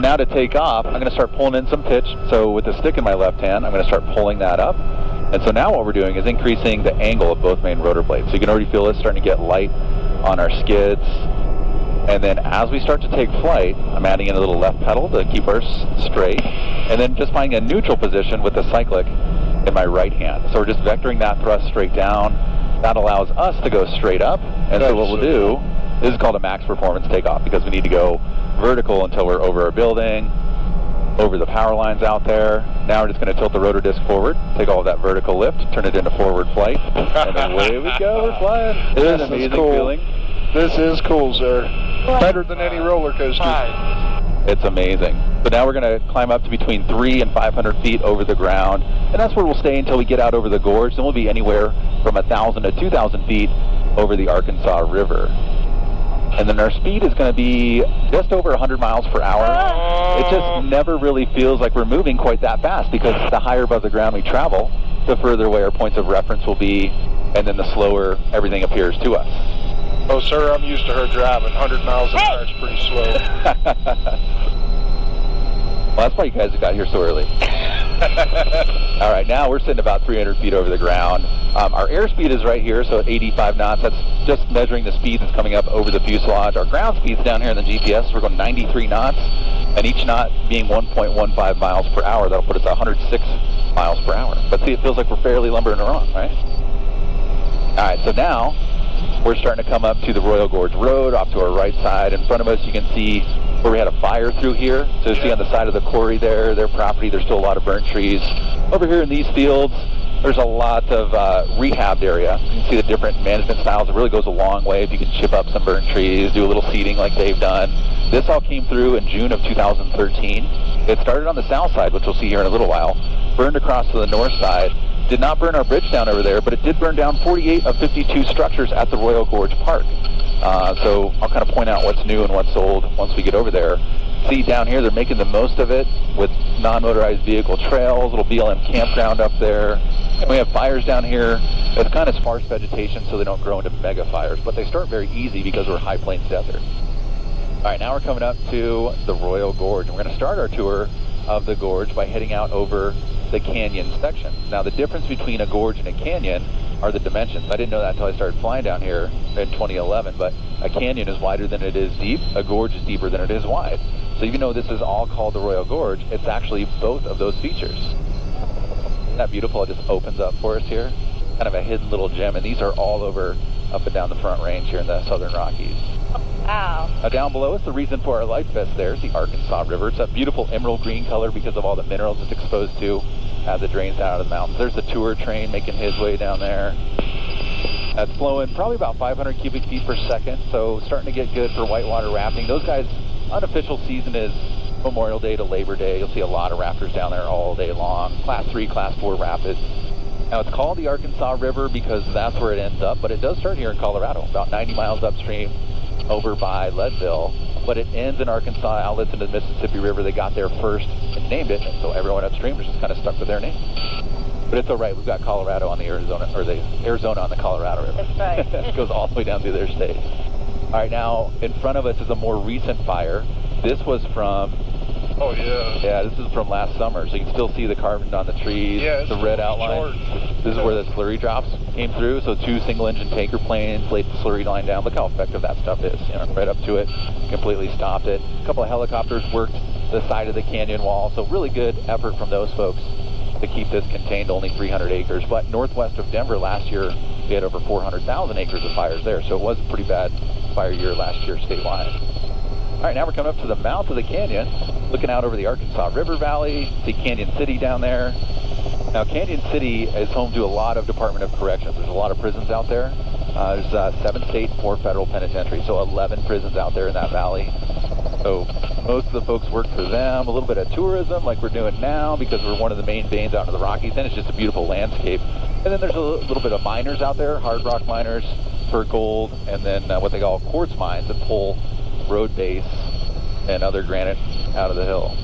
now to take off, I'm going to start pulling in some pitch. So with the stick in my left hand, I'm going to start pulling that up. And so now what we're doing is increasing the angle of both main rotor blades. So you can already feel it starting to get light on our skids. And then as we start to take flight, I'm adding in a little left pedal to keep ours straight. And then just finding a neutral position with the cyclic in my right hand. So we're just vectoring that thrust straight down. That allows us to go straight up. And so what we'll do, this is called a max performance takeoff because we need to go vertical until we're over our building, over the power lines out there. Now we're just going to tilt the rotor disc forward, take all of that vertical lift, turn it into forward flight, and then away we go, we're flying. It's an amazing feeling. This is cool, sir. Better than any roller coaster. It's amazing. But now we're going to climb up to between 300 and 500 feet over the ground, and that's where we'll stay until we get out over the gorge. Then we'll be anywhere from 1,000 to 2,000 feet over the Arkansas River. And then our speed is going to be just over 100 miles per hour. It just never really feels like we're moving quite that fast because the higher above the ground we travel, the further away our points of reference will be, and then the slower everything appears to us. Oh, sir, I'm used to her driving. 100 miles an hour is pretty slow. Well, that's why you guys got here so early. All right, now we're sitting about 300 feet over the ground. Our airspeed is right here, so at 85 knots. That's just measuring the speed that's coming up over the fuselage. Our ground speed's down here in the GPS. We're going 93 knots, and each knot being 1.15 miles per hour. That'll put us at 106 miles per hour. But see, it feels like we're fairly lumbering along, right? All right, so now we're starting to come up to the Royal Gorge Road off to our right side. In front of us, you can see where we had a fire through here. So you see on the side of the quarry there, their property, there's still a lot of burnt trees. Over here in these fields, there's a lot of rehabbed area. You can see the different management styles. It really goes a long way if you can chip up some burnt trees, do a little seeding like they've done. This all came through in June of 2013. It started on the south side, which we'll see here in a little while, burned across to the north side. Did not burn our bridge down over there, but it did burn down 48 of 52 structures at the Royal Gorge Park. So I'll kind of point out what's new and what's old once we get over there. See down here, they're making the most of it with non-motorized vehicle trails, little BLM campground up there. And we have fires down here. It's kind of sparse vegetation so they don't grow into mega fires, but they start very easy because we're high plains desert. All right, now we're coming up to the Royal Gorge, and we're going to start our tour of the gorge by heading out over the canyon section. Now, the difference between a gorge and a canyon are the dimensions. I didn't know that until I started flying down here in 2011, but a canyon is wider than it is deep. A gorge is deeper than it is wide. So even though this is all called the Royal Gorge, it's actually both of those features. Isn't that beautiful? It just opens up for us here. Kind of a hidden little gem, and these are all over up and down the Front Range here in the Southern Rockies. Wow. Now down below us, the reason for our light vest there is the Arkansas River. It's a beautiful emerald green color because of all the minerals it's exposed to as it drains down out of the mountains. There's the tour train making his way down there. That's flowing probably about 500 cubic feet per second, so starting to get good for whitewater rafting. Those guys, unofficial season is Memorial Day to Labor Day. You'll see a lot of rafters down there all day long. Class 3, Class 4 rapids. Now it's called the Arkansas River because that's where it ends up, but it does start here in Colorado, about 90 miles upstream over by Leadville, but it ends in Arkansas, outlets into the Mississippi River. They got there first and named it, and so everyone upstream is just kind of stuck with their name. But it's all right. We've got Colorado on the Arizona, or the Arizona on the Colorado River. That's right. It goes all the way down through their state. All right, now in front of us is a more recent fire. This was from, oh yeah, yeah, this is from last summer, so you can still see the carbon on the trees, yeah, the red outline. This is where the slurry drops came through, so 2 single-engine tanker planes laid the slurry line down. Look how effective that stuff is. You know, right up to it, completely stopped it. A couple of helicopters worked the side of the canyon wall, so really good effort from those folks to keep this contained to only 300 acres. But northwest of Denver last year, we had over 400,000 acres of fires there, so it was a pretty bad fire year last year statewide. All right, now we're coming up to the mouth of the canyon, looking out over the Arkansas River Valley. See Canyon City down there. Now, Canyon City is home to a lot of Department of Corrections. There's a lot of prisons out there. There's 7 state, 4 federal penitentiaries, so 11 prisons out there in that valley. So most of the folks work for them. A little bit of tourism like we're doing now because we're one of the main veins out in the Rockies, and it's just a beautiful landscape. And then there's a little bit of miners out there, hard rock miners for gold, and then what they call quartz mines that pull road base and other granite out of the hill.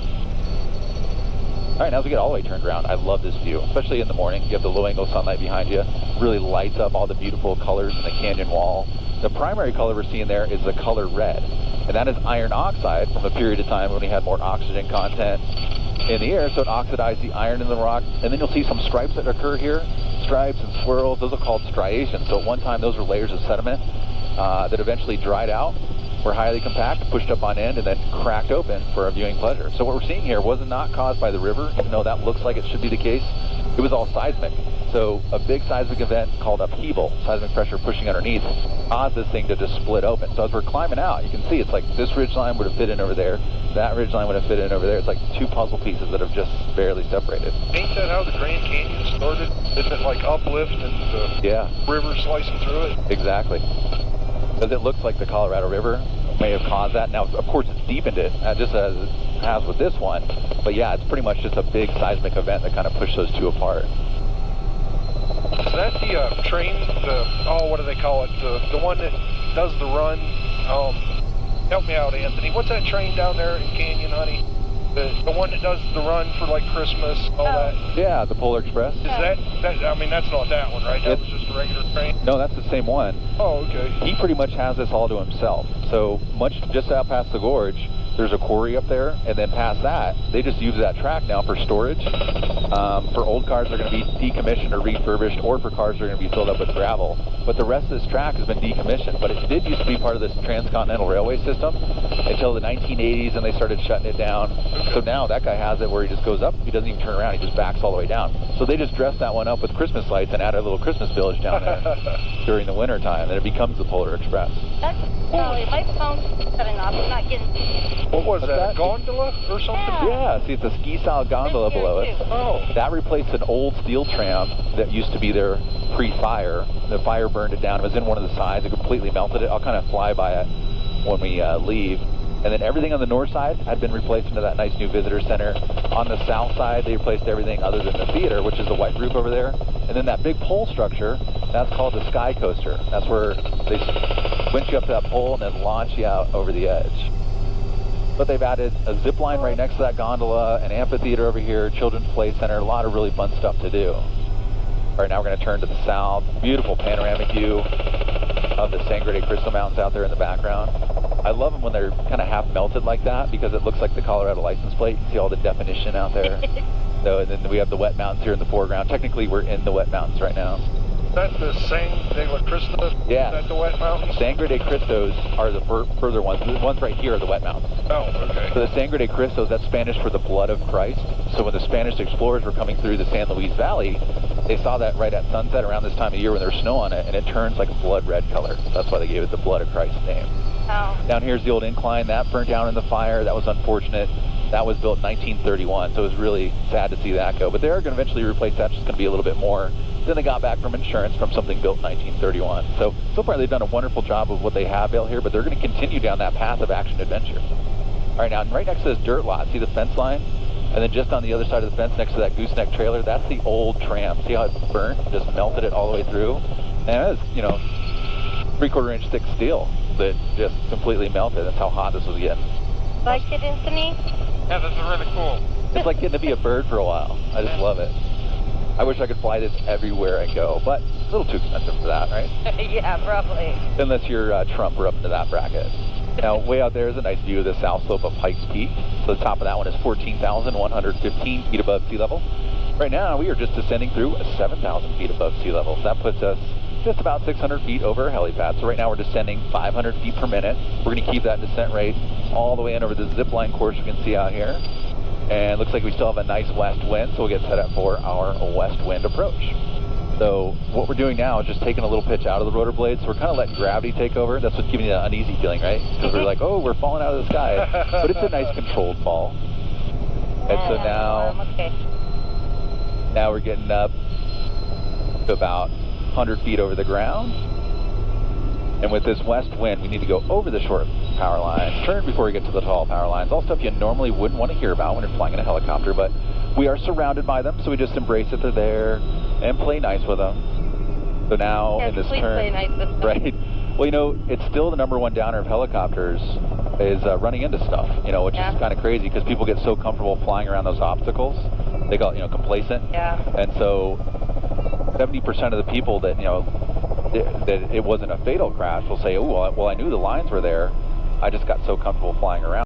All right, now as we get all the way turned around, I love this view, especially in the morning. You have the low angle sunlight behind you, really lights up all the beautiful colors in the canyon wall. The primary color we're seeing there is the color red, and that is iron oxide from a period of time when we had more oxygen content in the air, so it oxidized the iron in the rock. And then you'll see some stripes that occur here, stripes and swirls. Those are called striations. So at one time, those were layers of sediment that eventually dried out, were highly compact, pushed up on end, and then cracked open for our viewing pleasure. So what we're seeing here was not caused by the river, even though that looks like it should be the case. It was all seismic. So a big seismic event called upheaval, seismic pressure pushing underneath, caused this thing to just split open. So as we're climbing out, you can see it's like this ridgeline would have fit in over there, that ridgeline would have fit in over there. It's like two puzzle pieces that have just barely separated. Ain't that how the Grand Canyon started? Isn't it like uplift and the river slicing through it? Exactly. Because it looks like the Colorado River may have caused that. Now, of course, it's deepened it, just as it has with this one. But yeah, it's pretty much just a big seismic event that kind of pushed those two apart. Is that the train, what do they call it? The one that does the run? Help me out, Anthony. What's that train down there in Canyon, honey? The one that does the run for like Christmas, all that? Yeah, the Polar Express. Is that, I mean, that's not that one, right? That was just a regular train? No, that's the same one. Oh, okay. He pretty much has this all to himself. So much just out past the gorge, there's a quarry up there, and then past that, they just use that track now for storage. For old cars that are going to be decommissioned or refurbished, or for cars that are going to be filled up with gravel. But the rest of this track has been decommissioned. But it did used to be part of this transcontinental railway system until the 1980s, and they started shutting it down. So now that guy has it where he just goes up, he doesn't even turn around, he just backs all the way down. So they just dressed that one up with Christmas lights and added a little Christmas village down there during the winter time, and it becomes the Polar Express. That's Charlie, my phone's cutting off. I'm not getting. What was that? A gondola or something? Yeah, see, it's a ski-style gondola below us. Oh. That replaced an old steel tram that used to be there pre-fire. The fire burned it down. It was in one of the sides. It completely melted it. I'll kind of fly by it when we leave. And then everything on the north side had been replaced into that nice new visitor center. On the south side, they replaced everything other than the theater, which is the white roof over there. And then that big pole structure, that's called the Sky Coaster. That's where they winch you up to that pole and then launch you out over the edge. But they've added a zip line right next to that gondola, an amphitheater over here, children's play center, a lot of really fun stuff to do. All right, now we're going to turn to the south. Beautiful panoramic view of the Sangre de Cristo Mountains out there in the background. I love them when they're kind of half melted like that because it looks like the Colorado license plate. You can see all the definition out there. So, and then we have the wet mountains here in the foreground. Technically, we're in the wet mountains right now. Is that the Sangre de Cristo? Yeah. Is that the wet mountains? Sangre de Cristos are the further ones. The ones right here are the wet mountains. Oh, okay. So the Sangre de Cristos, that's Spanish for the blood of Christ. So when the Spanish explorers were coming through the San Luis Valley, they saw that right at sunset around this time of year when there's snow on it, and it turns like a blood red color. That's why they gave it the blood of Christ name. Oh. Down here's the old incline. That burned down in the fire. That was unfortunate. That was built in 1931, so it was really sad to see that go. But they are going to eventually replace that. It's just going to be a little bit more than they got back from insurance from something built in 1931. So far they've done a wonderful job of what they have built here, but they're going to continue down that path of action adventure. All right, now right next to this dirt lot, see the fence line? And then just on the other side of the fence next to that gooseneck trailer, that's the old tram. See how it's burnt? Just melted it all the way through? And it was, 3/4 inch thick steel that just completely melted. That's how hot this was getting. Like it, Anthony? Yeah, this is really cool. It's like getting to be a bird for a while. I just love it. I wish I could fly this everywhere I go, but it's a little too expensive for that, right? Yeah, probably. Unless you're Trump, we're up into that bracket. Now, way out there is a nice view of the south slope of Pikes Peak. So the top of that one is 14,115 feet above sea level. Right now, we are just descending through 7,000 feet above sea level. So that puts us just about 600 feet over our helipad. So right now we're descending 500 feet per minute. We're going to keep that descent rate all the way in over the zip line course you can see out here. And it looks like we still have a nice west wind, so we'll get set up for our west wind approach. So what we're doing now is just taking a little pitch out of the rotor blades. So we're kind of letting gravity take over. That's what's giving you that uneasy feeling, right? Because we're like, oh, we're falling out of the sky. But it's a nice controlled fall. And so now we're getting up to about 100 feet over the ground. And with this west wind, we need to go over the short power line, turn before we get to the tall power lines. All stuff you normally wouldn't want to hear about when you're flying in a helicopter, but we are surrounded by them, so we just embrace it. They're there and play nice with them. So now in this turn, play nice with them. right? Well, it's still the #1 downer of helicopters is running into stuff, which is kind of crazy because people get so comfortable flying around those obstacles they call it, complacent. Yeah. And so 70% of the people that, that it wasn't a fatal crash will say, oh, well, I knew the lines were there. I just got so comfortable flying around.